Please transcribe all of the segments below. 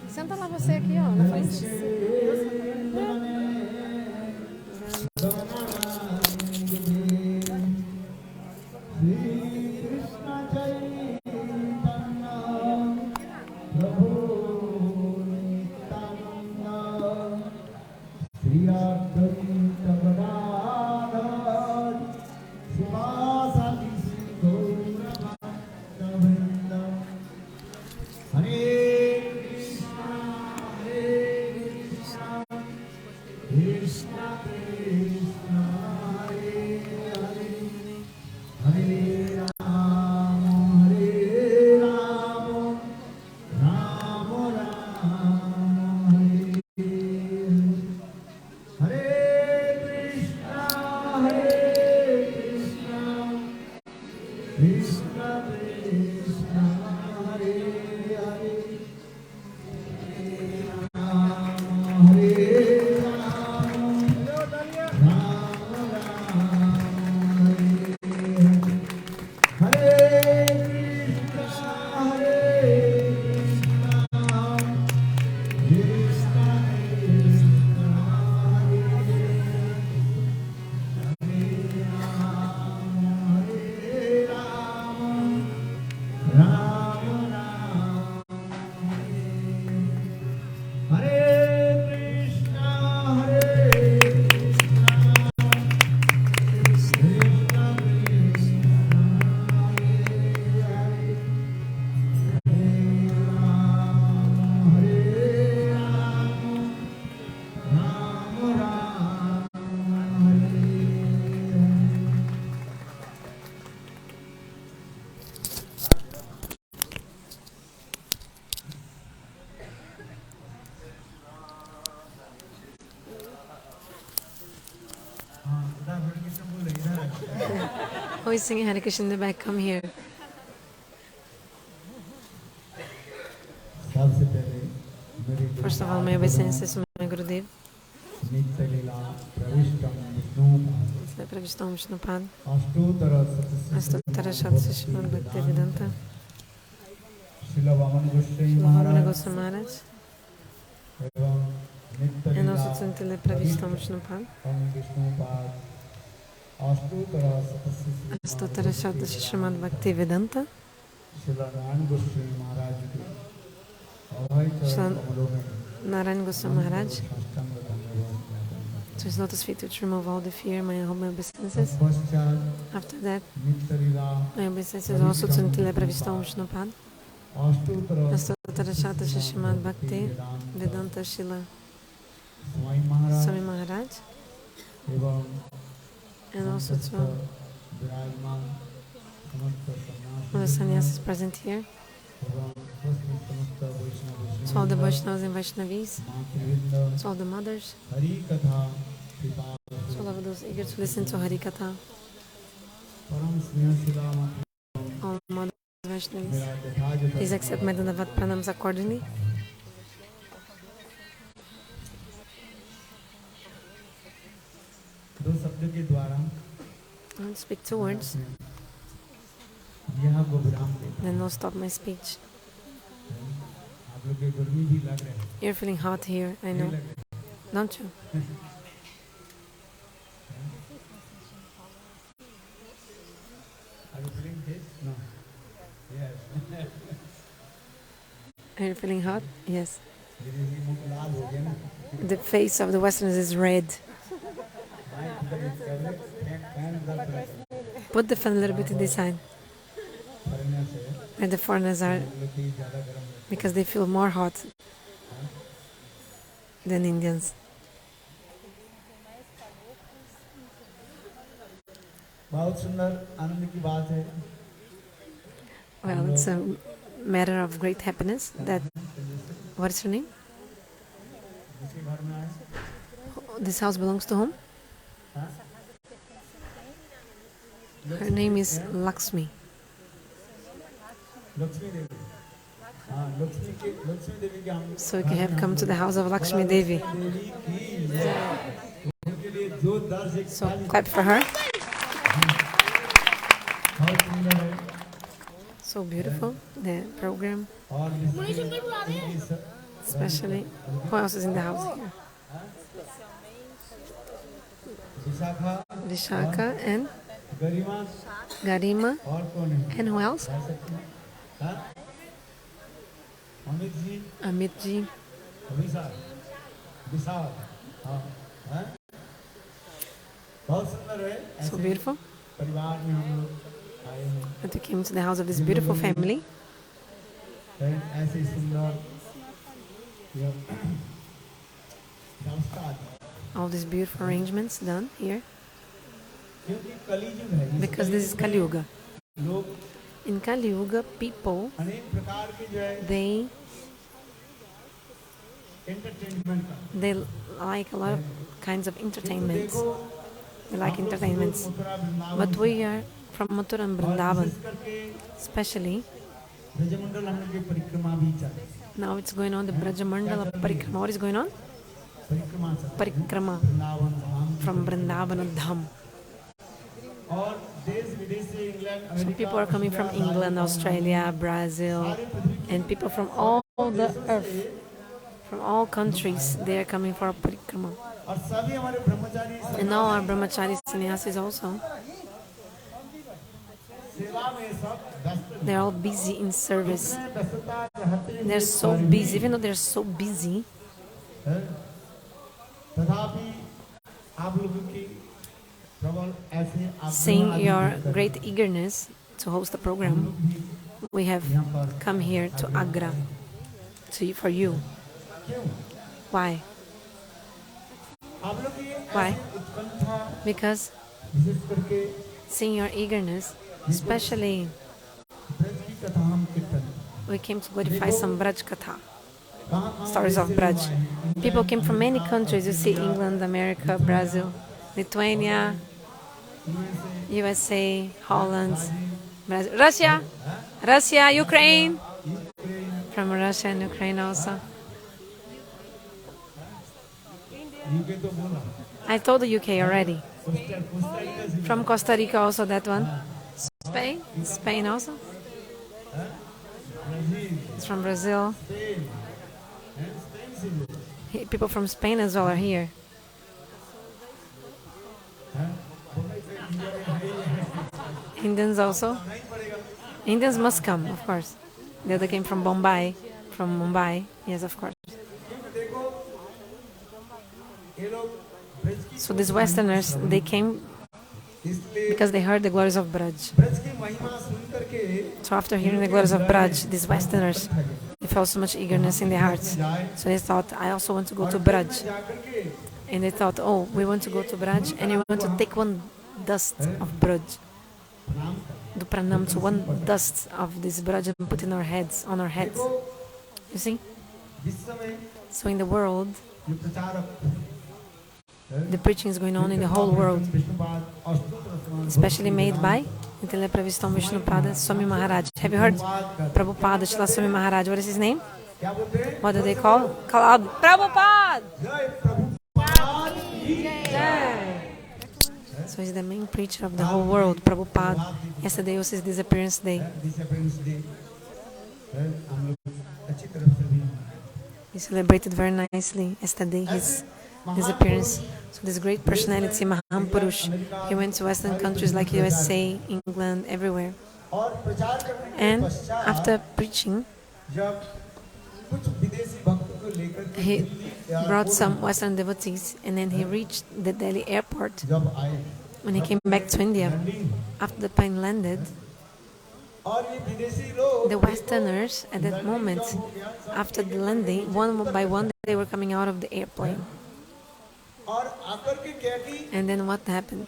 Senta lá você aqui, ó, na frente. Who is singing Hare Krishna in the back? Come here. First of all, my obeisances to my Gurudev. Pravishtam Vishnupad. Astotara Shatsa Srimad Bhakti Vedanta. Srila Vamana Goswami Maharaj. And also Tsantile Pravishtam Vishnupad. Astotara Shatsa Srimad Bhakti Vedanta. Narayan Goswami Maharaj. So his lotus feet which remove all the fear, my obeisances. After that, my obeisances also Tsantile Pravishtam Vishnupad. Astotara Shatsa Srimad Bhakti Vedanta Srila Swami Maharaj. And also to all the sannyasis present here. To all the Vaishnavas and Vaishnavis, to all the mothers, to all of those eager to listen to Harikatha, all mothers and Vaishnavis, please accept my Dandavat Pranams accordingly. I'll speak 2 words, then I'll stop my speech. You're feeling hot here, I know. Don't you? Are you feeling this? No. Yes. Are you feeling hot? Yes. The face of the Westerners is red. Put the fan a little bit to this side. And the foreigners are, because they feel more hot than Indians. Well, it's a matter of great happiness that, what is her name? This house belongs to whom? Her name is Lakshmi. So you can have come to the house of Lakshmi Devi. So clap for her. So beautiful, the program. Especially, who else is in the house here? Vishaka and Garima. And who else? Amitji. So beautiful. And we came to the house of this beautiful family. All these beautiful arrangements done here. Because this is Kali-yuga. In Kali-yuga, people, they like a lot of kinds of entertainments. They like entertainments. But we are from Mathura and Vrindavan, especially. Now it's going on the Brajamandala Parikrama. What is going on? Parikrama from Vrindavan Dham. So people are coming from England, Australia, Brazil, and people from all the earth, from all countries, they are coming for a parikrama. And now our brahmacharis sannyasis also. They're all busy in service. They're so busy, even though they're so busy. Seeing your great eagerness to host the program, we have come here to Agra for you. Why? Why? Because seeing your eagerness, especially we came to glorify some Braj Katha, stories of Braj. People came from many countries. You see England, America, Brazil, Lithuania, USA, Holland, Brazil, Russia, Ukraine, from Russia and Ukraine also. I told the UK already. From Costa Rica also, that one. Spain also. It's from Brazil. People from Spain as well are here. Indians also. Indians must come, of course. The other came from Bombay, from Mumbai. Yes, of course. So these Westerners, they came because they heard the glories of Braj. So after hearing the glories of Braj, these Westerners, they felt so much eagerness in their hearts. So they thought, I also want to go to Braj. And they thought, oh, we want to go to Braj and we want to take one dust of Braj. Do pranam to one dust of this Braj and put in our heads, on our heads. You see? So in the world, the preaching is going on in the whole world, especially made by Nitya Pravistam Vishnupada Swami Maharaja. Have you heard Prabhupada Srila Swami Maharaja? What is his name? What do they call? Prabhupada! So he's the main preacher of the whole world, Prabhupada. Yesterday was his disappearance day. He celebrated very nicely yesterday his disappearance. So this great personality, Mahapurush, he went to Western countries like USA, England, everywhere. And after preaching, he brought some Western devotees, and then he reached the Delhi airport. When he came back to India, after the plane landed, the Westerners at that moment, after the landing, one by one, they were coming out of the airplane. And then what happened?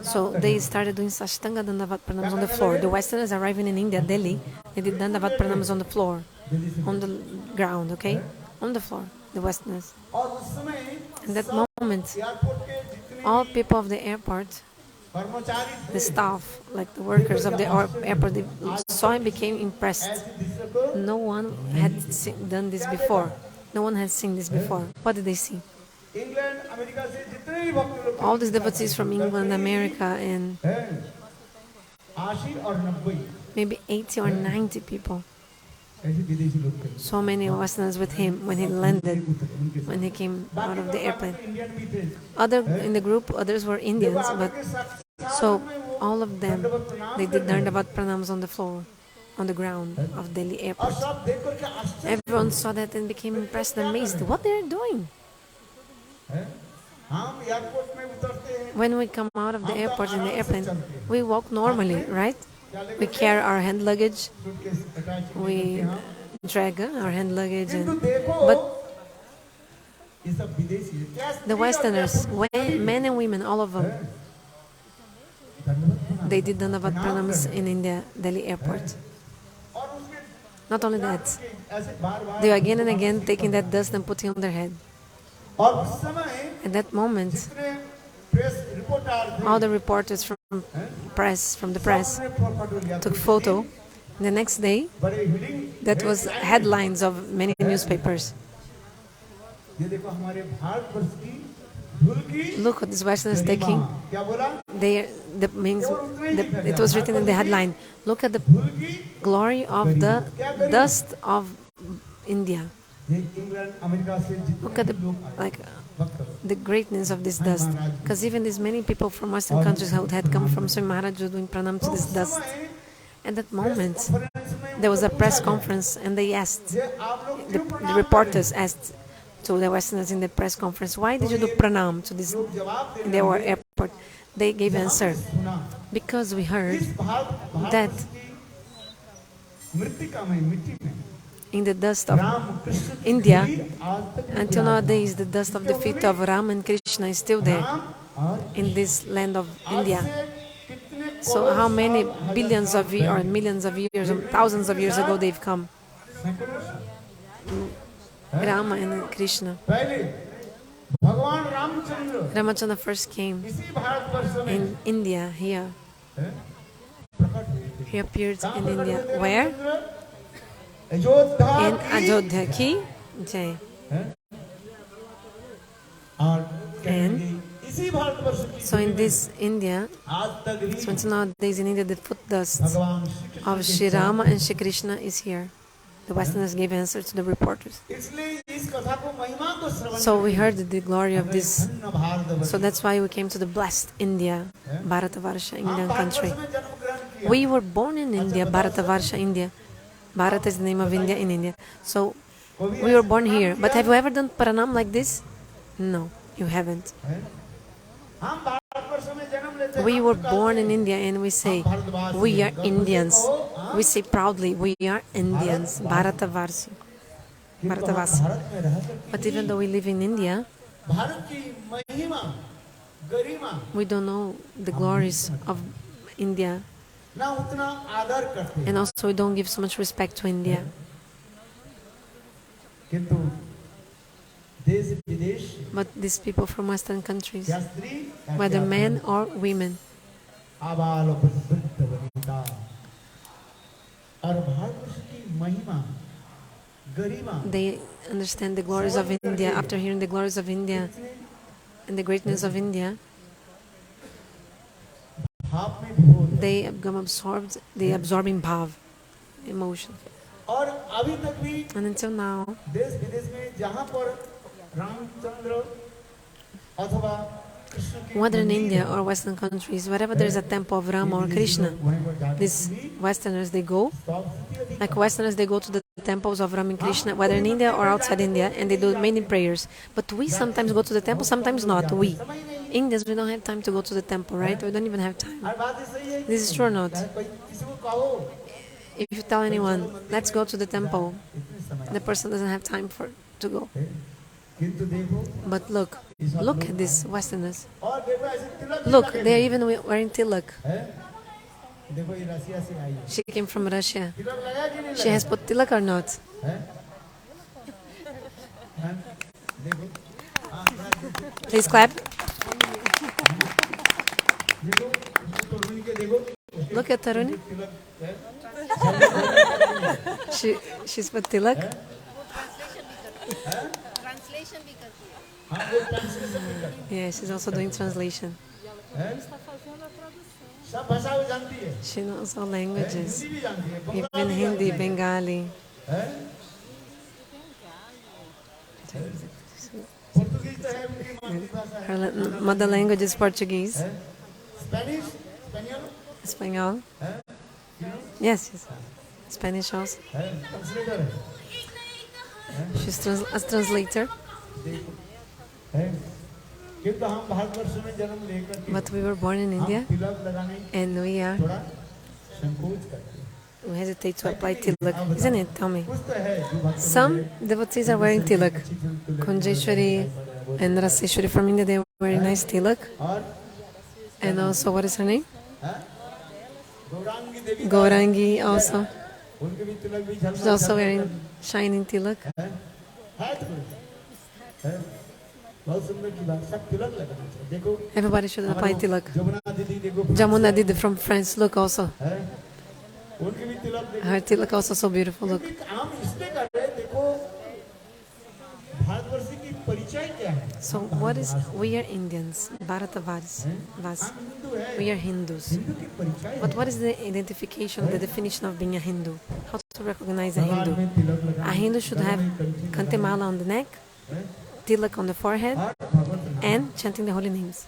So they started doing Sashtanga Dandavat Pranams on the floor. The Westerners arriving in India, Delhi, they did Dandavat Pranams on the floor, on the ground, okay? On the floor, the Westerners. In that moment, all people of the airport, the staff, like the workers of the airport, they saw and became impressed. No one had done this before. No one had seen this before. What did they see? All these devotees from England, America, and maybe 80 or 90 people. So many Westerners with him when he landed, when he came out of the airplane. In the group, others were Indians, but so all of them, they did Dandavat Pranams on the floor, on the ground of Delhi airport. Everyone saw that and became impressed and amazed. What they're doing? When we come out of the airport in the airplane, we walk normally, right? We carry our hand luggage, we drag our hand luggage, but the Westerners, men and women, all of them, they did Dandavat Pranams in India, Delhi airport. Not only that, they were again and again taking that dust and putting on their head. At that moment, all the reporters from the press took photo. The next day, that was headlines of many newspapers. Look what these Westerners taking. It was written in the headline. Look at the glory of the dust of India. Look at the greatness of this dust. Because even these many people from Western countries who had come from Swami Maharaja doing pranam to this dust. At that moment, there was a press conference, and they asked, the reporters asked to the Westerners in the press conference, why did you do pranam to this in the airport? They gave answer, because we heard that in the dust of India, until nowadays, the dust of the feet of Ram and Krishna is still there in this land of India. So how many billions of years, or millions of years, or thousands of years ago they've come? Rama and Krishna. Ramachandra first came in India, here. He appeared in India. Where? In Ajodhya ki Jai. And so in this India, so until nowadays in India, the foot dust of Shri Rama and Shri Krishna is here. The Westerners gave answer to the reporters. So we heard the glory of this. So that's why we came to the blessed India, Bharata-varsha, Indian country. We were born in India, Bharata-varsha, India. Bharata is the name of India in India. So we were born here. But have you ever done pranam like this? No, you haven't. We were born in India and we say, we are Indians. We say proudly, we are Indians, Bharata-varsha. But even though we live in India, we don't know the glories of India. And also we don't give so much respect to India. But these people from Western countries, whether men or women, they understand the glories of India. After hearing the glories of India and the greatness of India, they become absorbed, they absorbing bhav, emotion. And until now, whether in India or Western countries, wherever there is a temple of Rama or Krishna, these Westerners, they go, like Westerners, they go to the temples of Rama and Krishna, whether in India or outside India, and they do many prayers. But we sometimes go to the temple, sometimes not. We Indians, we don't have time to go to the temple, right? We don't even have time. This is true or not? If you tell anyone, let's go to the temple, the person doesn't have time to go. But look at these Westerners. Look, they are even wearing tilak. She came from Russia. She has put tilak or not? Please clap. Look at Taruni. She's put tilak. Yeah, she's also doing translation. She knows all languages, even Hindi, Bengali. Her mother language is Portuguese. Espanol. Yes. Spanish also. She's a translator. But we were born in India, and we hesitate to apply tilak, isn't it? Tell me. Some devotees are wearing tilak. Kunjeshwari and Raseshwari from India, they are wearing nice tilak. And also, what is her name? Gaurangi also. She's also wearing shining tilak. Everybody should apply tilak. Jamuna Didi from France, look also. Her tilak also so beautiful, look. So what is, we are Indians, Bharata-varsha. We are Hindus. But what is the identification, the definition of being a Hindu? How to recognize a Hindu? A Hindu should have kantemala on the neck, tilak on the forehead, and chanting the holy names.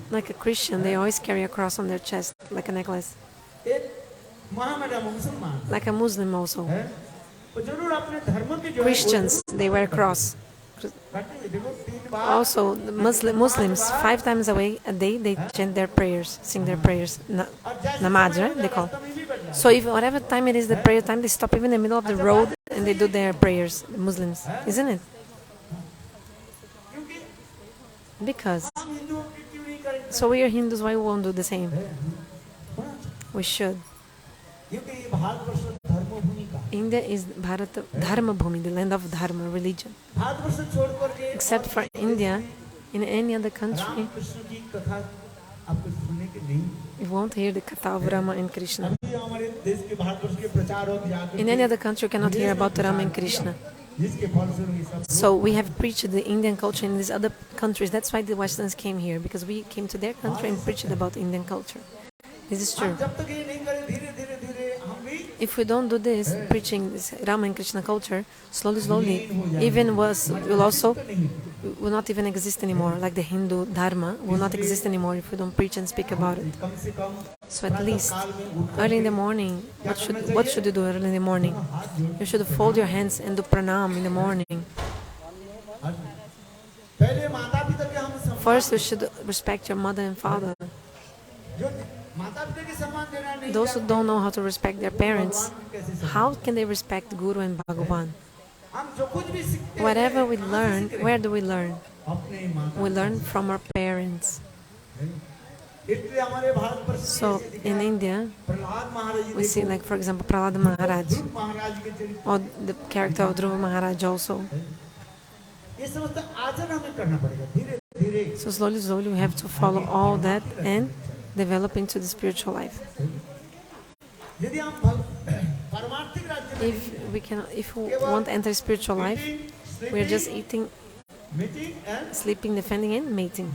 Like a Christian, they always carry a cross on their chest, like a necklace. Like a Muslim also. Christians, they wear a cross. Also, the Muslims, 5 times a day, they chant their prayers, sing their prayers. Namaz, right? They call. So if whatever time it is the prayer time, they stop even in the middle of the road and they do their prayers, the Muslims, isn't it? Because. So we are Hindus, why we won't do the same? We should. India is Bharata, Dharma Bhumi, the land of Dharma, religion. Except for India, in any other country, you won't hear the Katha of Rama and Krishna. In any other country, you cannot hear about Rama and Krishna. So we have preached the Indian culture in these other countries. That's why the Westerns came here, because we came to their country and preached about Indian culture. This is true. If we don't do this, preaching this Rama and Krishna culture, slowly, even will not even exist anymore. Like the Hindu Dharma will not exist anymore if we don't preach and speak about it. So at least early in the morning, what should you do early in the morning? You should fold your hands and do pranam in the morning. First, you should respect your mother and father. Those who don't know how to respect their parents, how can they respect Guru and Bhagavan? Whatever we learn, where do we learn? We learn from our parents. So in India, we see, like, for example, Prahlad Maharaj, or the character of Dhruva Maharaj also. So slowly we have to follow all that and develop into the spiritual life. If we want to enter spiritual life, we are just eating, sleeping, defending, and mating.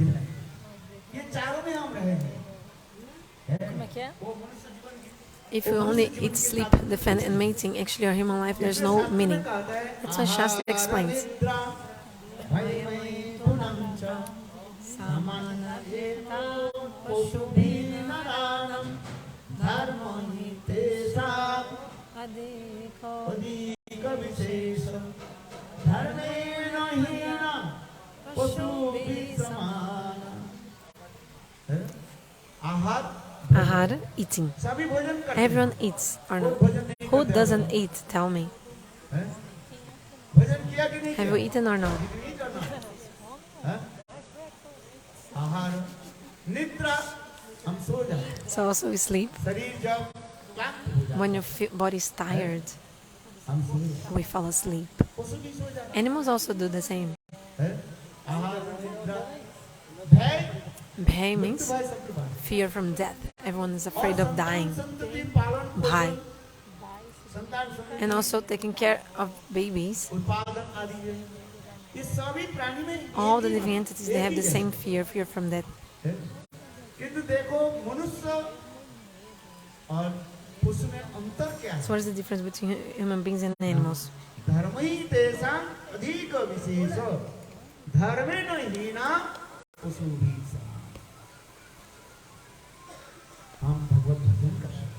If you only eat, sleep, defend, and mating, actually our human life, there's no meaning. That's why Shastra explains. samana jeta poshubhinararam dharmani tesha adika vishesha dharmena hina poshubhi samana. Ahara, eating. Everyone eats or not? Who doesn't eat? Tell me. Have you eaten or not? So also we sleep. When your body is tired, we fall asleep. Animals also do the same. Bhai means fear from death. Everyone is afraid of dying. Bhai. And also taking care of babies. All the living entities, they have the same fear from death. So what is the difference between human beings and animals?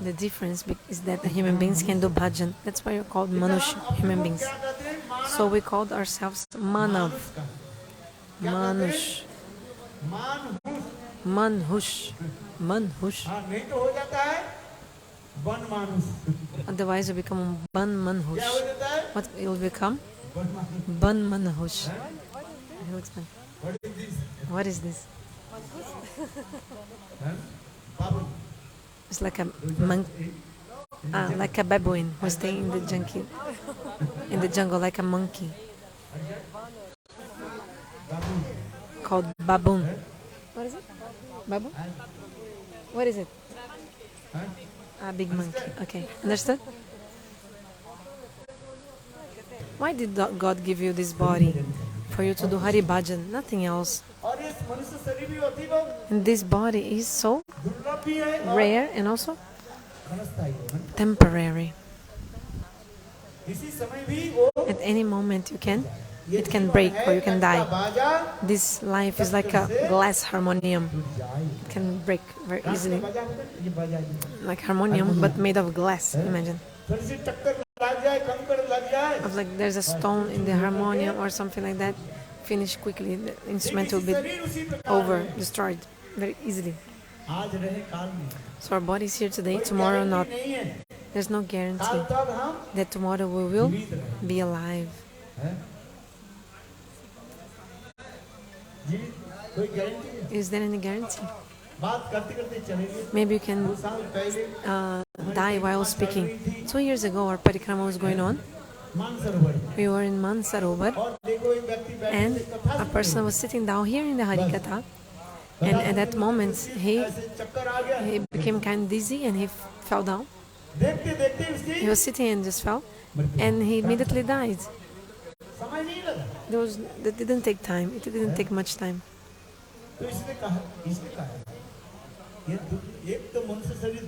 The difference is that the human beings can do bhajan. That's why you're called manush, human beings. So we called ourselves manav, manush, manhush, manhush. Otherwise you become ban manhush. What will become? Ban manhush. What is this? It's like a monkey, like a baboon who's staying in the jungle, like a monkey, called baboon. What is it? Baboon? What is it? A big monkey. Okay, understood? Why did God give you this body? For you to do Hari Bhajan, nothing else. And this body is so rare and also temporary. At any moment it can break or you can die. This life is like a glass harmonium. It can break very easily. Like harmonium but made of glass, imagine. Of like there's a stone in the harmonium or something like that. Finish quickly, the instrument will be over, destroyed very easily. So our body is here today, tomorrow not. There's no guarantee that tomorrow we will be alive. Is there any guarantee? Maybe you can die while speaking. 2 years ago our parikrama was going on. We were in Mansarovar and a person was sitting down here in the Harikatha, and at that moment he became kind of dizzy and he fell down. He was sitting and just fell and he immediately died. That didn't take time, it didn't take much time.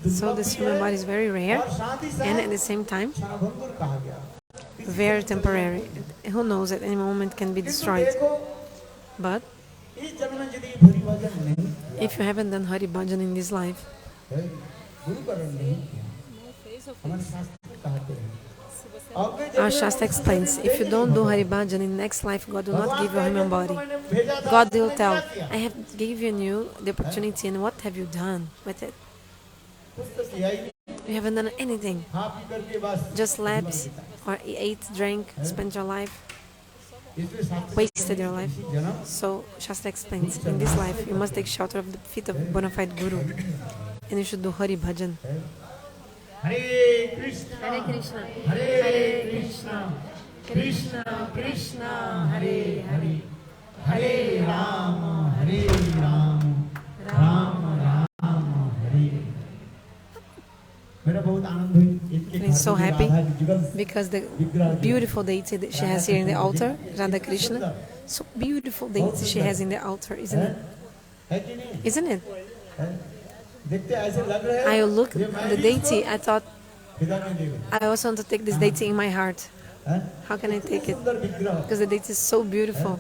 So this human body is very rare and at the same time very temporary. Who knows, at any moment can be destroyed. But if you haven't done Hari Bhajan in this life, our Shastra explains, if you don't do Hari Bhajan in next life, God will not give you a human body. God will tell, I have given you the opportunity and what have you done with it? You haven't done anything. Just slept or ate, drank, spent your life, wasted your life. So Shastra explains, in this life you must take shelter of the feet of bona fide Guru and you should do Hari Bhajan. Hare Krishna, Hare Krishna, Hare Krishna, Krishna Krishna, Hare Hare, Hare Rama, Hare Rama, Rama Rama, Hare. I'm so happy because the beautiful deity that she has here in the altar, Radha Krishna, so beautiful deity she has in the altar, isn't it? Isn't it? I look at the deity, I thought, I also want to take this deity in my heart. How can I take it? Because the deity is so beautiful.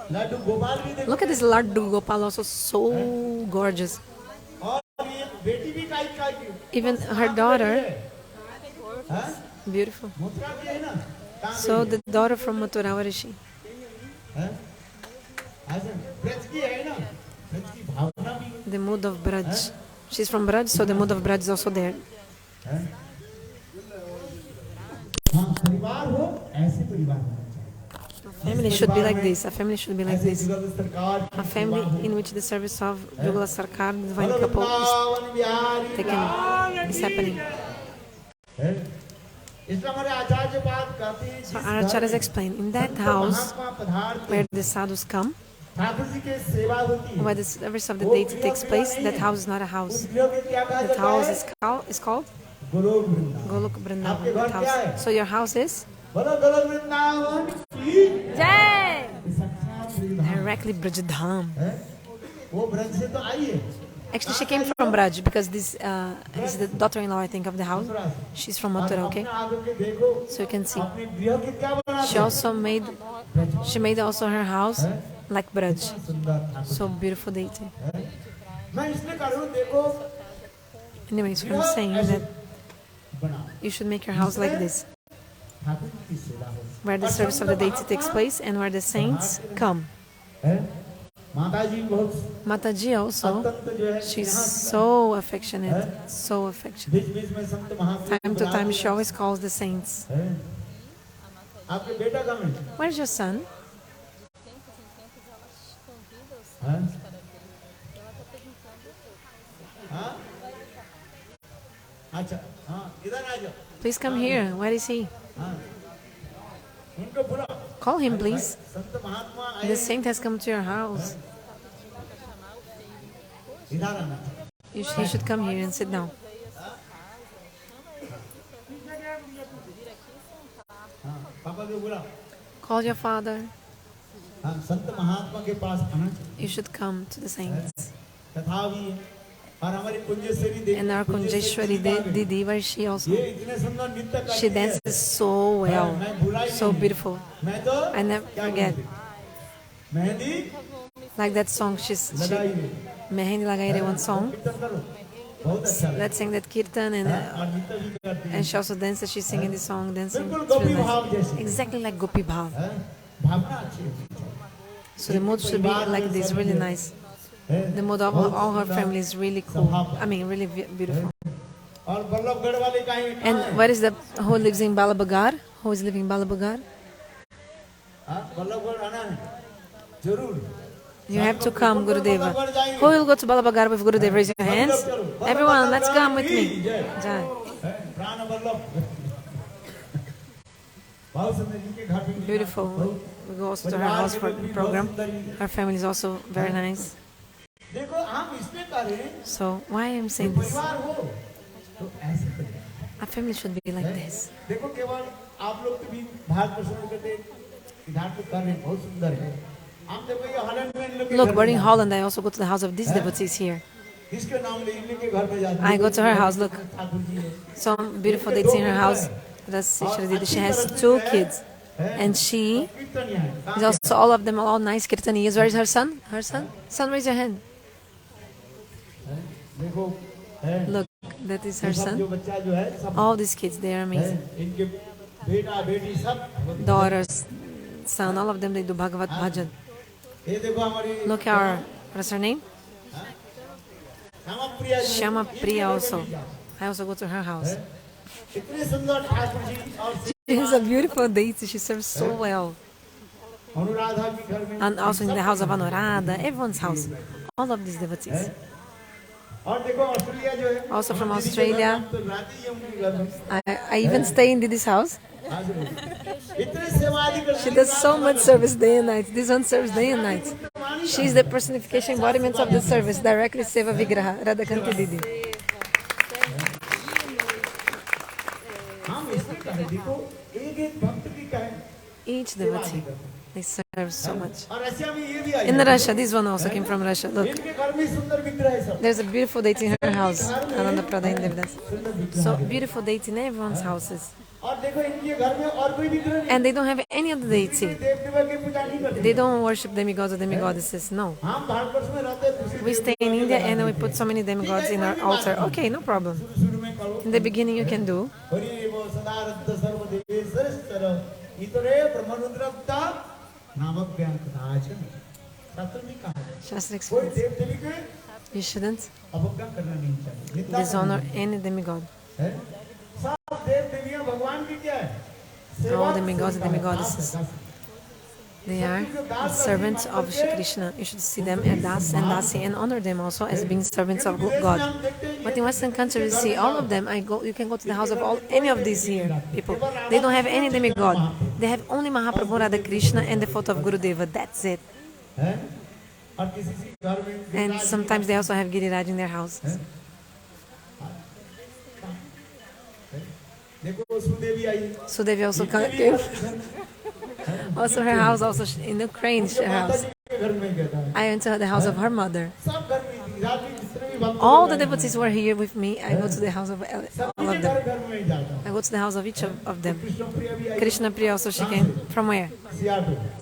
Look at this Laddu Gopal, also so gorgeous. Even her daughter, beautiful. So the daughter from Mathura, where is she? The mood of Braj. She's from Braj, so the mood of Braj is also there. A family should be like this. A family should be like this. A family in which the service of Yugala Sarkar, the divine couple, is happening. So our acharyas explain, in that house where the sadhus come, where the service of the deity takes place, that house is not a house. That house is called Golok Vrindavan. That house. So your house is? Jai! Directly Braj-dham. Actually, she came from Braj because this is the daughter-in-law, I think, of the house. She's from Mathura, okay? So you can see. She made also her house like Braj. So beautiful deity. Anyway, so I'm saying that you should make your house like this, where the service of the deity takes place and where the saints come. Mataji also, she's so affectionate, so affectionate. Time to time she always calls the saints. Where's your son? Please come here. Where is he? Call him, please. The saint has come to your house. He should come here and sit down. Call your father. You should come to the saints. And our Kunjeshwari Didi, where she also, she dances so well, so beautiful. I never forget. Like that song, Mehendi Lagaire, one song. Let's sing that kirtan, and she also dances. She's singing the song, dancing. It's really nice. Exactly like Gopi Bhav. So the mood should be like this, really nice. The mood of all her family is really cool. I mean, really beautiful. And where is who lives in Balabagar? Who is living in Balabagar? You have to come, Gurudeva. Who will go to Balabagar with Gurudeva? Raise your hands. Everyone, let's come with me. Jai. Beautiful. We go also to her house for the program. Her family is also very nice. So why I'm saying this? A family should be like this. Look, we're in Holland. I also go to the house of these devotees here. I go to her house. Look, some beautiful dates in her house. She has 2 kids, and she is also all of them all nice kirtaniyas. Where is her son? Her son? Son, raise your hand. Look, that is her son. All these kids, they are amazing. Daughters, son, all of them, they do Bhagavat Bhajan. Look what's her name? Shama Priya also. I also go to her house. She is a beautiful deity. She serves so well. And also in the house of Anuradha, everyone's house. All of these devotees. Also from Australia. I even stay in Didi's house. She does so much service day and night. This one serves day and night. She is the personification embodiment of the service. Directly Seva Vigraha, Radhakanti Didi. Each devotee, they serve so much. In Russia, this one also came from Russia. Look, there's a beautiful deity in her house. Ananda Prada in Devadas. So beautiful deity in everyone's houses. And they don't have any other deity. They don't worship demigods or demigoddesses, no. We stay in India and we put so many demigods in our altar. Okay, no problem. In the beginning you can do. Shastra explains. You shouldn't dishonor any demigod. All demigods and demigoddesses. They are the servants of Shri Krishna. You should see them as Das and Dasi and honor them also as being servants of God. But in Western countries, you see all of them. You can go to the house of any of these here people. They don't have any demigod. They have only Mahaprabhu, Radha Krishna, and the photo of Gurudeva. That's it. And sometimes they also have Giriraj in their houses. Sudevi also came. Also her house, also in Ukraine's house. I went to the house of her mother. All the devotees were here with me. I go to the house of all of them. I go to the house of each of them. Krishna Priya also, she came from where?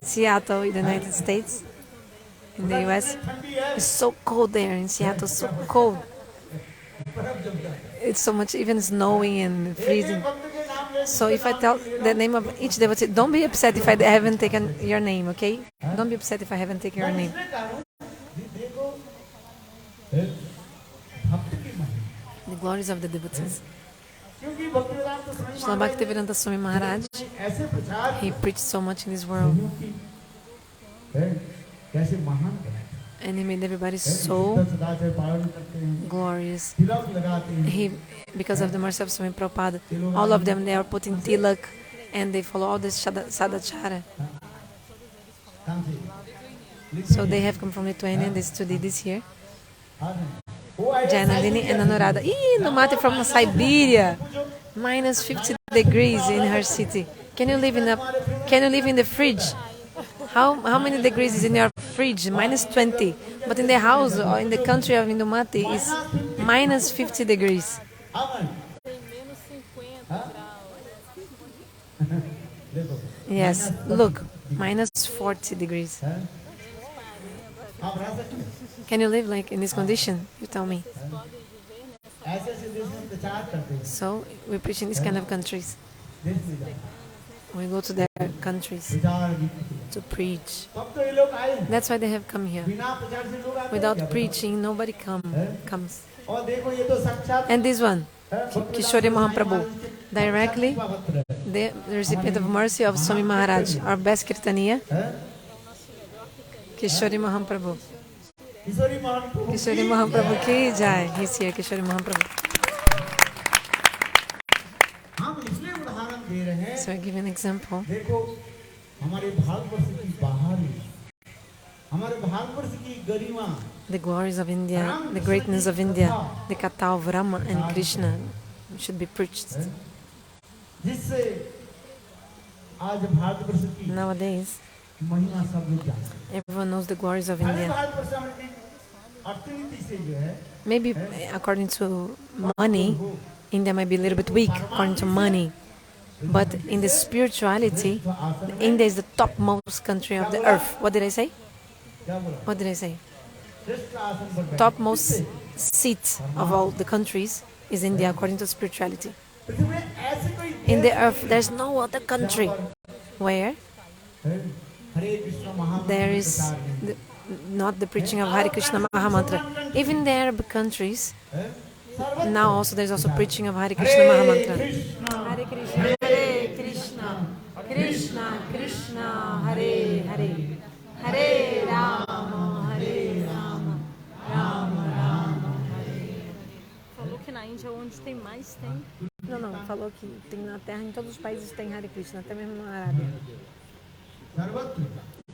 Seattle, in the United States. In the US. It's so cold there in Seattle, so cold. It's so much, even snowing and freezing. So if I tell the name of each devotee, don't be upset if I haven't taken your name, okay? Don't be upset if I haven't taken your name. The glories of the devotees. Srila BV Svami Maharaja, he preached so much in this world. And he made everybody so glorious. Because of the mercy of Swami Prabhupada, all of them, they are putting tilak and they follow all this sadachara. So they have come from Lithuania and they study this here. Janandini and Anuradha. Numati from Siberia. Minus 50 degrees in her city. Can you live in the fridge? How many degrees is in your fridge? Minus 20. But in the house or in the country of Indumati is minus 50 degrees. Yes, look, minus 40 degrees. Can you live like in this condition? You tell me. So we preach in these kind of countries. We go to their countries to preach. That's why they have come here. Without preaching, nobody comes. And this one, Kishore Mahaprabhu, directly the recipient of mercy of Swami Maharaj, our best Kirtaniya, Kishore Mahaprabhu. Kishore Mahaprabhu ki jai. He's here, Kishore Mahaprabhu. So I give an example. The glories of India, the greatness of India, the Katha of Rama and Krishna should be preached. Nowadays, everyone knows the glories of India. Maybe according to money, India might be a little bit weak according to money. But in the spirituality, India is the topmost country of the earth. What did I say? What did I say? Topmost seat of all the countries is India according to spirituality. In the earth, there's no other country where there is not the preaching of Hare Krishna Mahamantra. Even the Arab countries, now also there's also preaching of Hare Krishna Mahamantra. Hare Krishna, Hare Krishna, Krishna Krishna, Hare Hare, Hare Rama, Hare Rama, Rama Rama, Hare. Falou que na Índia onde tem mais tem. Não, falou que tem na Terra, em todos os países tem Hare Krishna, até mesmo na Arábia.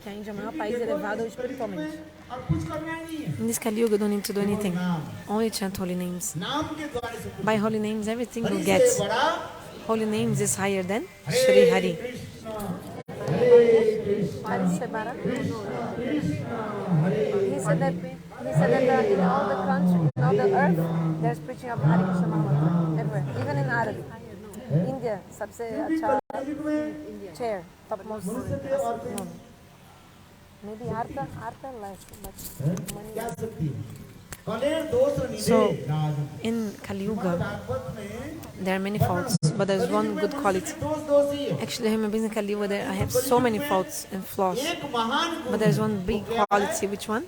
Que a Índia é o maior país elevado espiritualmente. In this Kali-yuga, you don't need to do anything. Only chant holy names. By holy names, everything you get. Holy names is higher than Shri Hari. He said that in all the countries, in all the earth, there's preaching of Hare Krishna Mahamantra. Everywhere, even in Arabic. India, सबसे अच्छा chair, topmost. Maybe Artha less, but money. So, in Kali-yuga, there are many faults, but there's one good quality. Actually, human beings in Kali-yuga, I have so many faults and flaws, but there's one big quality. Which one?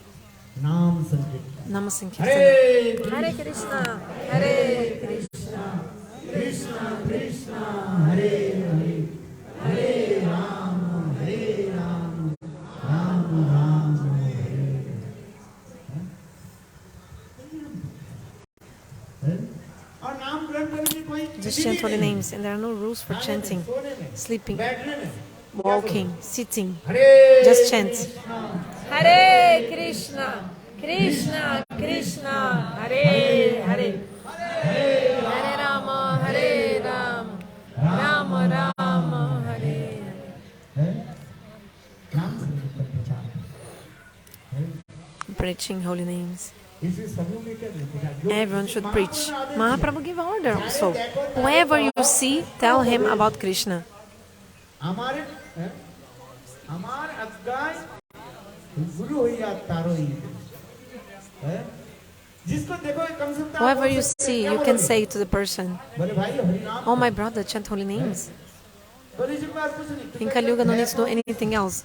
Nama-sankirtana. Hare Krishna, Hare Krishna, Krishna Krishna, Hare Hare, Hare Rama, Hare Rama, Rama Rama, Hare Hare. Just chant holy names, and there are no rules for chanting, sleeping, walking, sitting. Just chant. Hare Krishna, Krishna Krishna, Hare Hare, Hare Rama, Hare Rama, Rama Rama, Hare Hare. Preaching holy names. Everyone should preach. Mahaprabhu gave order also. Whoever you see, tell him about Krishna. Whoever you see, you can say to the person, "Oh, my brother, chant holy names." In Kali-yuga, no need to do anything else.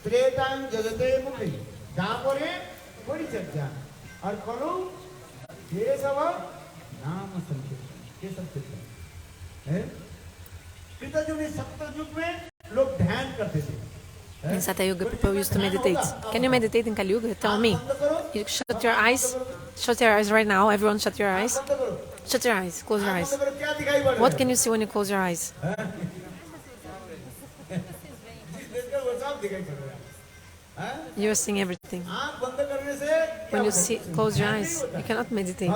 In Satya-yuga, people used to meditate. Can you meditate in Kali-yuga? Tell me. You shut your eyes. Shut your eyes right now. Everyone shut your eyes. Shut your eyes. Close your eyes. What can you see when you close your eyes? You're seeing everything. When you close your eyes, you cannot meditate.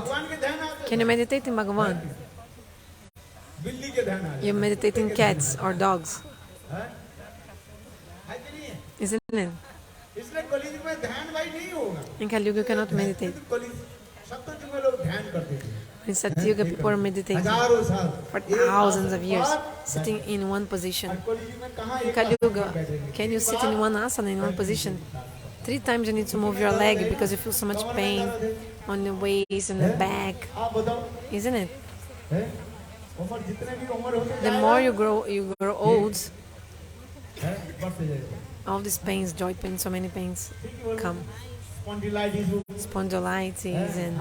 Can you meditate in Bhagavan? You meditate in cats or dogs. Isn't it? In Kali-yuga, you cannot meditate. In Satya-yuga, people are meditating for thousands of years, sitting in one position. In Kali-yuga, can you sit in one asana, in one position? 3 times you need to move your leg because you feel so much pain on the waist and the back. Isn't it? The more you grow old, all these pains, joint pains, so many pains come. Spondylitis and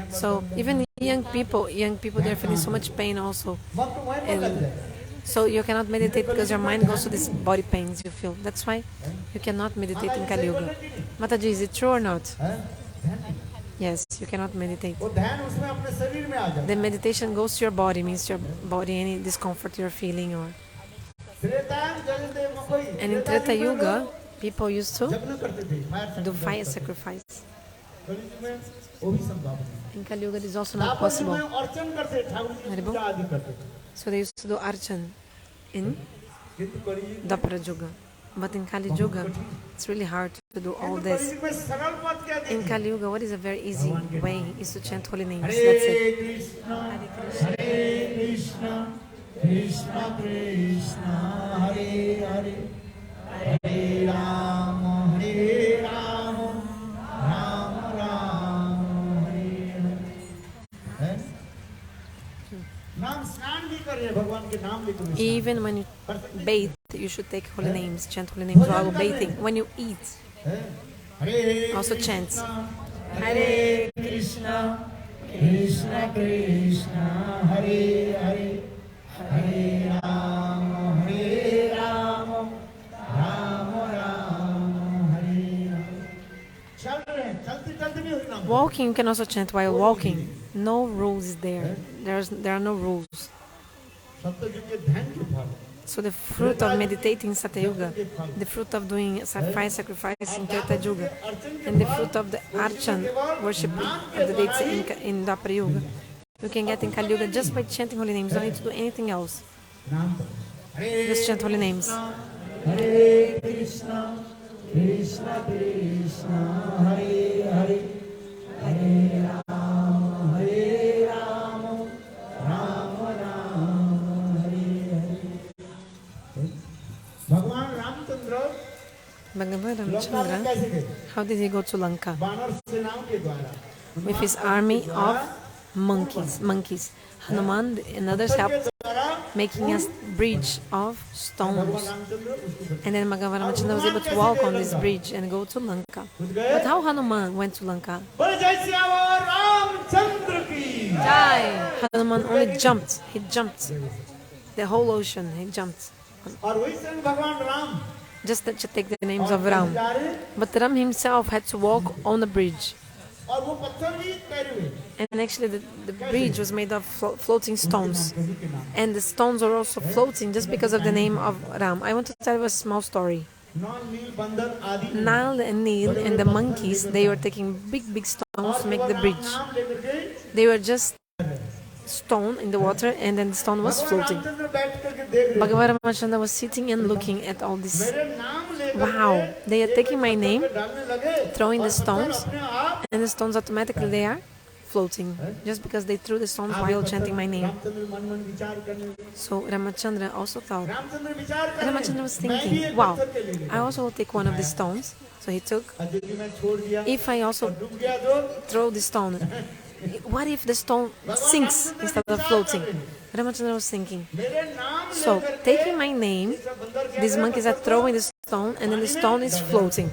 so even young people, they're feeling so much pain also. And so you cannot meditate because your mind goes to these body pains you feel. That's why you cannot meditate in Kali-yuga. Mataji, is it true or not? Yes, you cannot meditate. The meditation goes to your body, means your body, any discomfort you're feeling. And in Treta Yuga, people used to do fire sacrifice. In Kali Yuga, this is also not possible. So they used to do archan in Dwapara Yuga. But in Kali Yuga, it's really hard to do all this. In Kali Yuga, what is a very easy way is to chant holy names. That's it. Hare Krishna, Krishna Krishna, Hare Hare, Hare Rama, Hare Rama, Rama Rama, Hare Hare. Even when you bathe, you should take holy names, chant holy names while bathing. When you eat, also chant. Hare Krishna, Krishna Krishna, Hare Hare, Hare Rama, Hare Rama, Rama Rama, Hare Hare. Walking, you can also chant while walking. No rules there. There are no rules. So the fruit of meditating in Satya-yuga, the fruit of doing fire sacrifice in Treta-yuga, and the fruit of the archan, worship of the deities in Dwapara-yuga, you can get in Kali-yuga just by chanting holy names. You don't need to do anything else. Just chant holy names. Hare Krishna, Krishna Krishna, Hare Hare, Hare Rama, Hare Rama, Ramachandra, how did he go to Lanka? With his army of monkeys. Hanuman and others helped making a bridge of stones. And then Bhagavan Ramachandra was able to walk on this bridge and go to Lanka. But how Hanuman went to Lanka? Jai! Hanuman only jumped. He jumped. The whole ocean, he jumped. Just to take the names of Ram. But Ram himself had to walk on the bridge. And actually the bridge was made of floating stones. And the stones were also floating just because of the name of Ram. I want to tell you a small story. Nal and Neel and the monkeys, they were taking big stones to make the bridge. They were just stone in the water and then the stone was floating. Bhagavan Ramachandra was sitting and looking at all this. Wow, they are taking my name, throwing the stones, and the stones automatically they are floating, just because they threw the stones while chanting my name. So Ramachandra also thought, Ramachandra was thinking, wow, I also will take one of the stones. So he took, if I also throw the stone, what if the stone sinks instead of floating? Ramachandra was thinking. So, taking my name, these monkeys are throwing the stone and then the stone is floating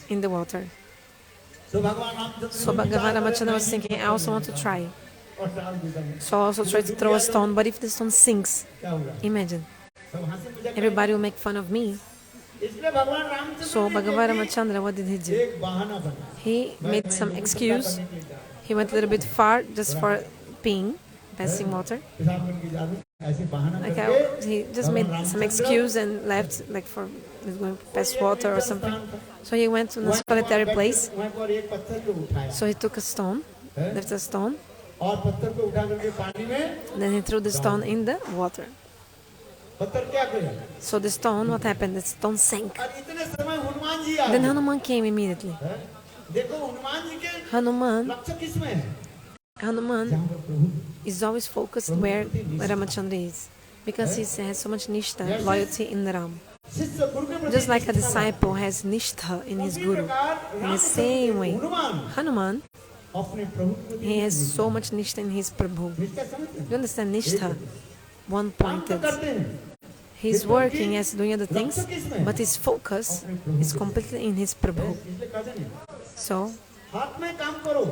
in the water. So Bhagavan Ramachandra was thinking, I also want to try. So I also tried to throw a stone, but if the stone sinks, imagine, everybody will make fun of me. So Bhagavan Ramachandra, what did he do? He made some excuse. He went a little bit far just for peeing, passing water. Okay, he just made some excuse and left, like for going to pass water or something. So he went to a solitary place. So he took a stone, left a stone, then he threw the stone in the water. So the stone, what happened? The stone sank. Then Hanuman came immediately. Hanuman is always focused where Ramachandra is, because he has so much nishtha, loyalty in Ram. Just like a disciple has nishtha in his guru, in the same way, Hanuman, he has so much nishtha in his Prabhu. You understand nishtha? One-pointed. He's working as doing other things, but his focus is completely in his Prabhu. So,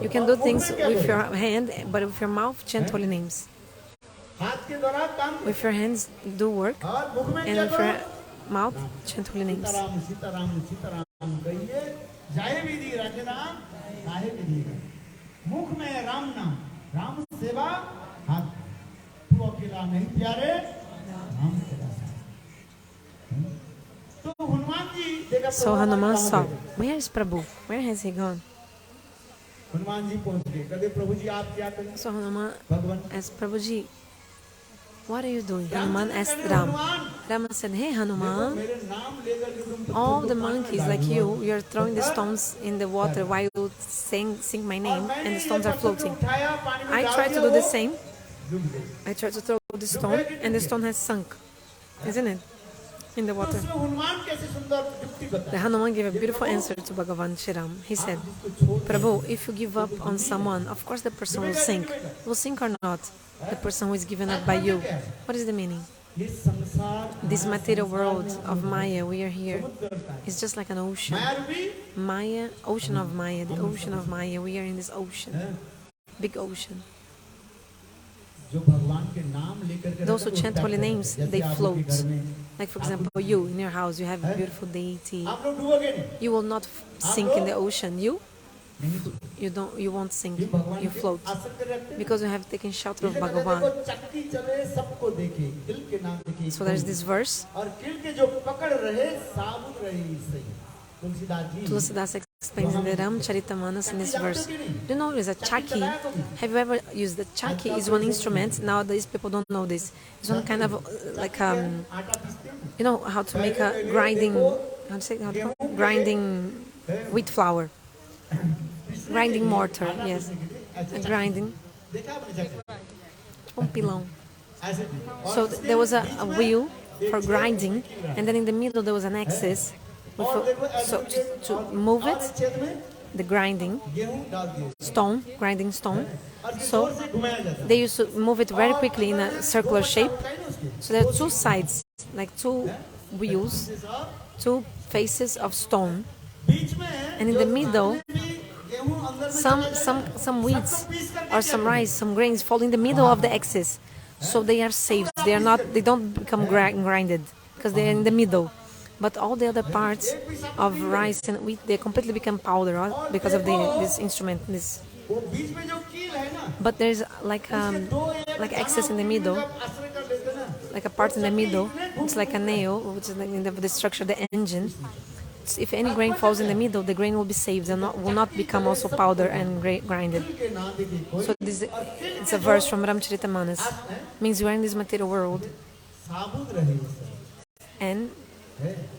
you can do things with your hand, but with your mouth, chant holy names. With your hands, do work, and with your mouth, chant holy names. So Hanuman saw, where is Prabhu? Where has he gone? So Hanuman asked Prabhuji, what are you doing? Hanuman asked Ram. Ram said, hey Hanuman, all the monkeys like you are throwing the stones in the water while you sing my name and the stones are floating. I tried to do the same. I tried to throw the stone and the stone has sunk, isn't it? In the water. The Hanuman gave a beautiful answer to Bhagavan Shriram. He said, Prabhu, if you give up on someone, of course the person will sink. Will sink or not? The person who is given up by you. What is the meaning? This material world of Maya, we are here, is just like an ocean. Maya, ocean of Maya, the ocean of Maya, we are in this ocean. Big ocean. Those who chant holy names, they float. Like for example, you in your house, you have a beautiful deity. You will not sink in the ocean. You won't sink. You float because you have taken shelter of Bhagavan. So there's this verse. Tulsidas explains in the Ramcharitamanas in this verse. Do you know there's a chaki? Have you ever used the chaki? Is one instrument. Nowadays people don't know this. It's one kind of like you know how to make a grinding. Grinding wheat flour. Grinding mortar. Yes, a grinding. Pilão. So there was a wheel for grinding, and then in the middle there was an axis. So to move it, the grinding stone. So they used to move it very quickly in a circular shape. So there are two sides, like two wheels, two faces of stone, and in the middle, some weeds or some rice, some grains fall in the middle of the axis. So they are saved. They don't become grinded because they're in the middle. But all the other parts of rice and wheat, they completely become powder because of this instrument. But there's like excess in the middle, like a part in the middle. It's like a nail, which is like in the structure of the engine. If any grain falls in the middle, the grain will be saved and will not become also powder and grinded. So it's a verse from Ramcharitamanas. Means you are in this material world, and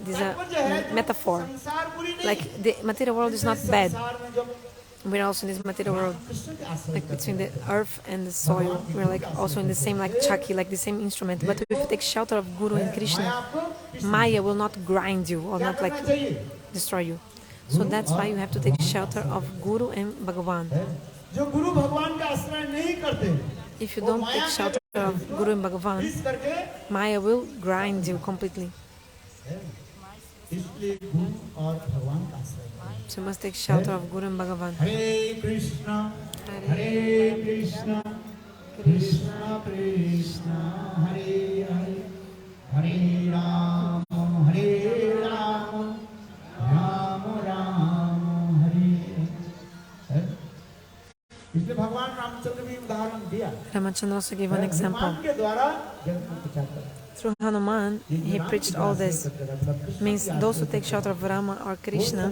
this is a metaphor. Like the material world is not bad. We're also in this material world, like between the earth and the soil. We're like also in the same like chakhi, like the same instrument. But if you take shelter of Guru and Krishna, Maya will not grind you or not like destroy you. So that's why you have to take shelter of Guru and Bhagavan. If you don't take shelter of Guru and Bhagavan, Maya will grind you completely. So you must take shelter of Guru and Bhagavan. Hare Krishna, Hare Krishna, Krishna Krishna, Hare Hare, Hare Rama, Hare Rama, Rama Rama, Hare Hare. इसलिए भगवान रामचंद्र भी उदाहरण दिया. Ramachandra also gave an example. Through Hanuman, he preached all this. Means those who take shelter of Rama or Krishna,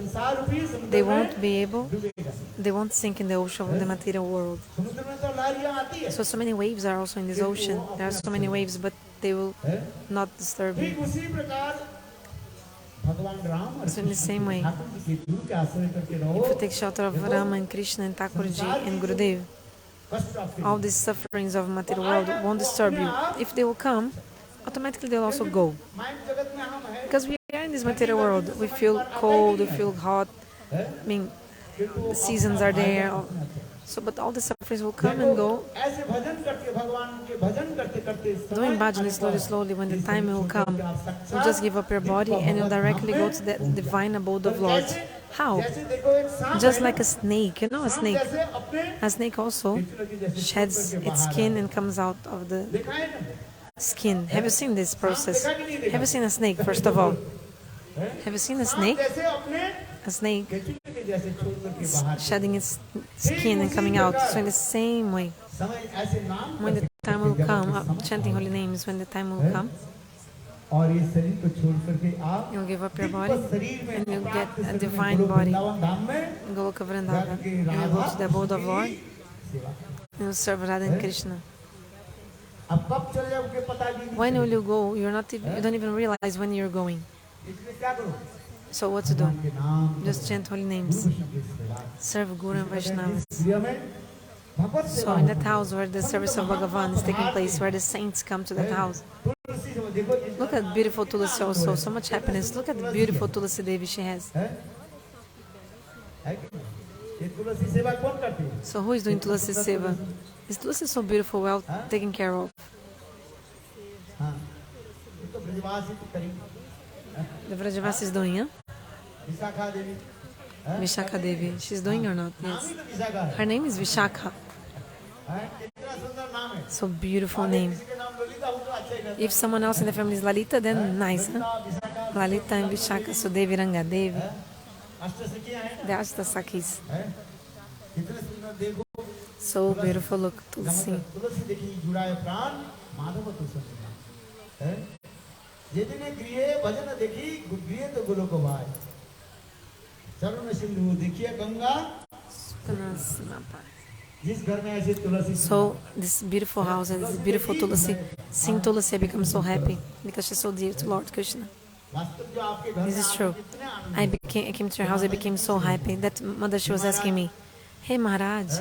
they won't sink in the ocean of the material world. So many waves are also in this ocean. There are so many waves, but they will not disturb you. So in the same way, if you take shelter of Rama and Krishna and Thakurji and Gurudev, all these sufferings of material world won't disturb you. If they will come, automatically they'll also go. Because we are in this material world. We feel cold, we feel hot. I mean, the seasons are there. So, but all the sufferings will come and go. Doing bhajan slowly, when the time will come, you just give up your body and you directly go to the divine abode of Lord. How? Just like a snake, you know a snake. A snake also sheds its skin and comes out of the skin. Have you seen this process? Have you seen a snake, first of all? Have you seen a snake? A snake is shedding its skin and coming out. So in the same way, when the time will come, chanting holy names, when the time will come, you'll give up your body and you'll get a divine body. Goloka Vrindavan. And you'll go to the abode of Lord and you'll serve Radha and Krishna. When will you go? You don't even realize when you're going. So what to do? Just chant holy names. Serve Guru and Vaishnavas. So in that house where the service of Bhagavan is taking place, where the saints come to that house. Look at beautiful Tulasi also, so much happiness. Look at the beautiful Tulasi Devi she has. So who is doing Tulasi Seva? Is Tulasi so beautiful, well taken care of? The Vrajavasi is doing, huh? Vishakha Devi. She's doing or not? Yes. Her name is Vishakha. So beautiful name. If someone else in the family is Lalita, then nice, huh? Lalita and Vishakha. So Devi Ranga Devi. The Ashta Sakhis. So beautiful, look, Tulsi. So this beautiful house and this beautiful Tulasi, seeing Tulasi, I become so happy because she's so dear to Lord Krishna. This is true. I came to your house, I became so happy. That mother, she was asking me, "Hey Maharaj,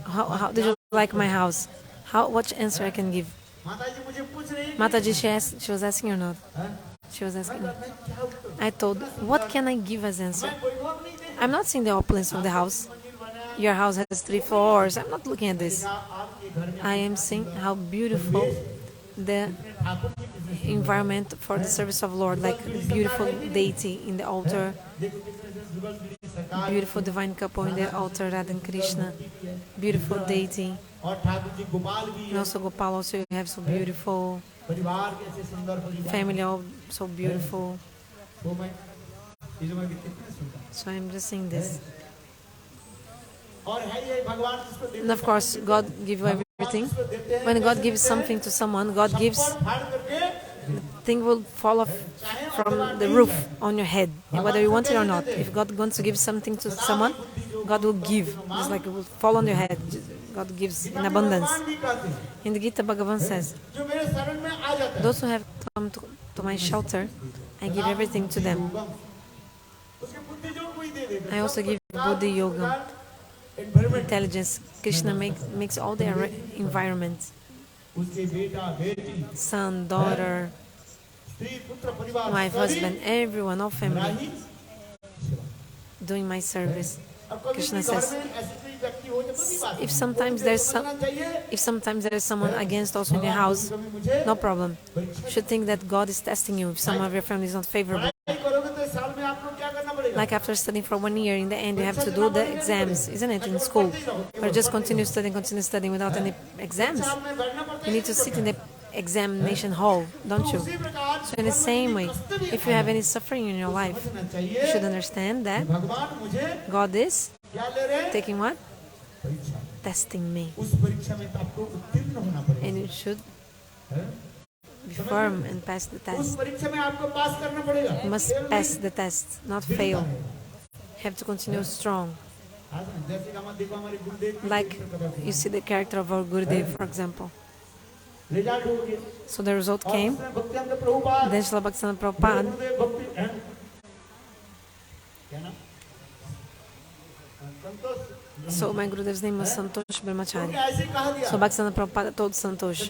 how did you like my house? What answer I can give?" Mataji, she was asking or not? She was asking me. I told, what can I give as answer? I'm not seeing the opulence of the house. Your house has 3 floors. I'm not looking at this. I am seeing how beautiful the environment for the service of Lord, like the beautiful deity in the altar, beautiful divine couple in the altar, Radha and Krishna, beautiful deity. And also Gopal, also you have so beautiful family, all so beautiful. So I'm just saying this. And of course, God gives you everything. When God gives something to someone, God gives, the thing will fall off from the roof on your head, whether you want it or not. If God wants to give something to someone, God will give. Just like it will fall on your head. God gives in abundance. In the Gita, Bhagavan says, those who have come to my shelter, I give everything to them. I also give Buddhi Yoga, intelligence. Krishna makes all the environment. Son, daughter, wife, husband, everyone, all family, doing my service. Krishna says, if sometimes there is someone against also in your house, no problem. You should think that God is testing you if some of your family is not favorable. Like after studying for 1 year, in the end you have to do the exams, isn't it, in school? Or just continue studying without any exams? You need to sit in the examination hall, don't you? So in the same way, if you have any suffering in your life, you should understand that God is taking what? Testing me. And you should be firm and pass the test. You must pass the test, not fail. You have to continue strong. Like you see the character of our Gurudev, for example. So the result came. Then Srila Bhakti Prabhupada, so my Gurudev's name was Santosh Brahmachari. So Bhakti Prabhupada told Santosh,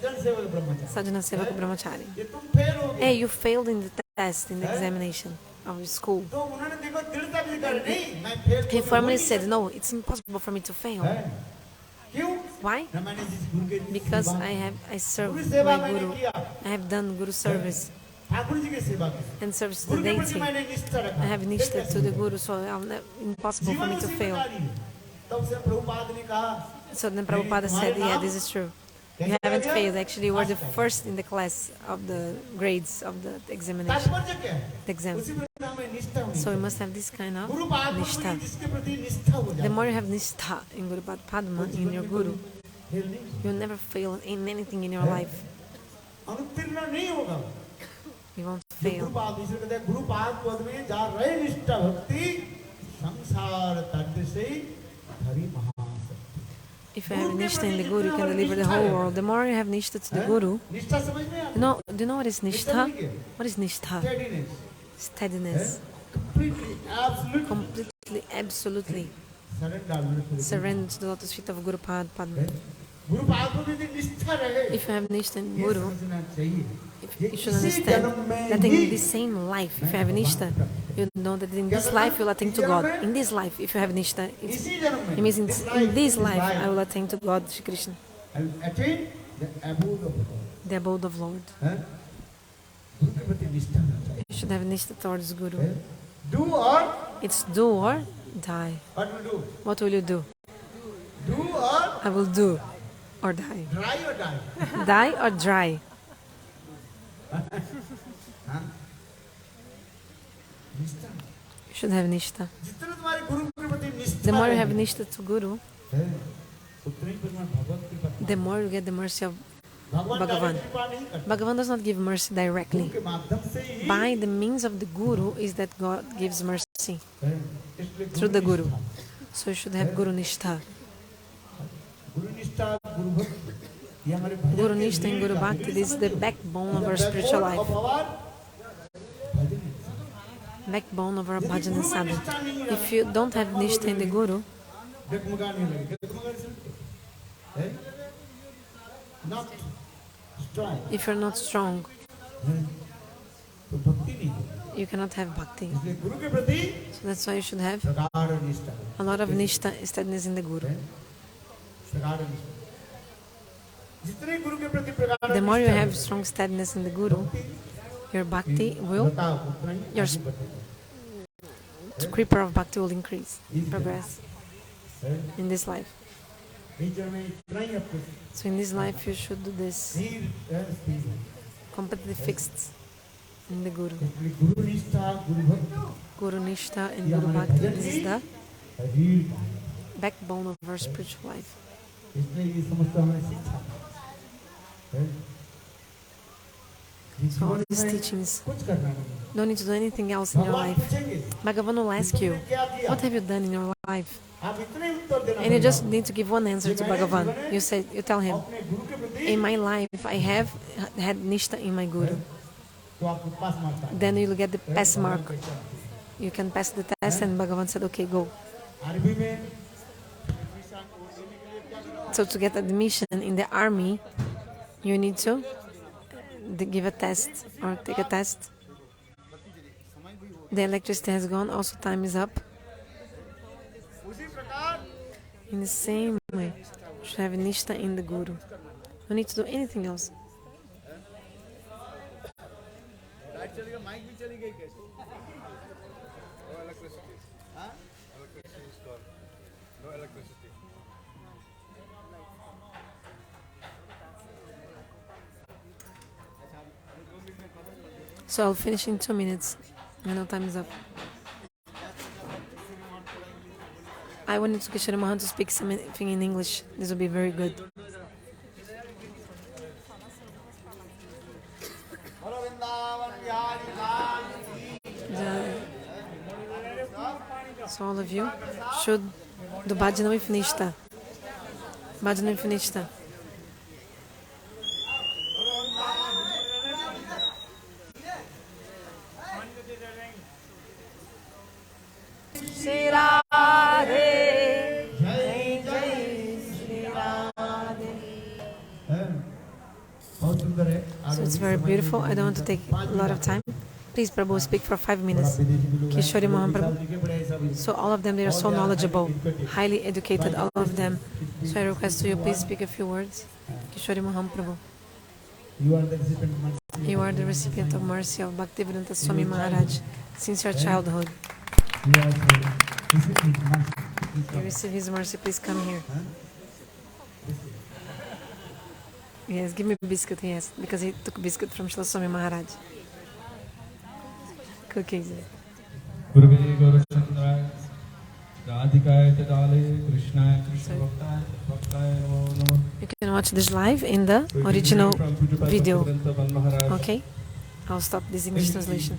Sadhana Sevaka Brahmachari, hey, you failed in the test, in the examination of your school. He firmly said, no, it's impossible for me to fail. Why? Because I serve my Guru. I have done Guru service and service to the deity. I have nishtha to the Guru, so it's impossible for me to fail. So then Prabhupada said, yeah, this is true. You haven't failed. Actually, you were the first in the class of the grades of the examination, the exam. So you must have this kind of nishtha. The more you have nishtha in Guru Padma, in your Guru, you'll never fail in anything in your life. You won't fail. If you have nishtha in the Guru, you can deliver the whole world. The more you have nishtha to the Guru, do you know what is nishtha? What is nishtha? Steadiness. Completely, absolutely surrender to the lotus feet of Guru Padma. If you have nishtha in Guru, you should understand that in this same life, if you have nishtha, you know that in this life you will attain to God. In this life, if you have nishtha, it means in this life I will attain to God, Shri Krishna. The abode of Lord. You should have nishtha towards Guru. It's do or die. What will you do? I will do or die. Dry or die? Die or dry? You should have nishtha. The more you have nishtha to Guru, the more you get the mercy of Bhagavan. Bhagavan does not give mercy directly. By the means of the Guru is that God gives mercy through the Guru. So you should have Guru Nishtha. Guru Nishtha and Guru Bhakti, this is the backbone of our spiritual life. Backbone of our bhajan and sadhana. If you don't have Nishtha in the Guru, if you're not strong, you cannot have bhakti. So that's why you should have a lot of nishta, steadiness in the Guru. The more you have strong steadiness in the Guru, your bhakti will, your creeper of bhakti will increase, progress in this life. So in this life you should do this, completely fixed in the Guru. Guru Nishta and Guru Bhakti, this is the backbone of our spiritual life. So all these teachings, don't need to do anything else in your life. Bhagavan will ask you, what have you done in your life? And you just need to give one answer to Bhagavan. You tell him, in my life I have had Nishta in my Guru. Then you'll get the pass mark. You can pass the test, and Bhagavan said, okay, go. So to get admission in the army, you need to give a test or take a test. The electricity has gone, also time is up. In the same way, you should have Nishta in the Guru. You need to do anything else. So I'll finish in 2 minutes. I know time is up. I wanted to Kishore Mahan to speak something in English. This would be very good. So all of you should do bhajana with Nishta. Bhajana with Nishta. Shri Radhe, Jai Jai Shri Radhe. So it's very beautiful. I don't want to take a lot of time. Please, Prabhu, speak for 5 minutes. Kishore Mahaprabhu. So all of them, they are so knowledgeable, highly educated, all of them. So I request to you, please speak a few words. Kishore Mahaprabhu. You are the recipient of mercy of Bhakta Swami Maharaj since your childhood. You receive his mercy, please come here. Yes, give me a biscuit, yes, because he took biscuit from Srila Swami Maharaj. Cookies. You can watch this live in the original video. Okay? I'll stop this English translation.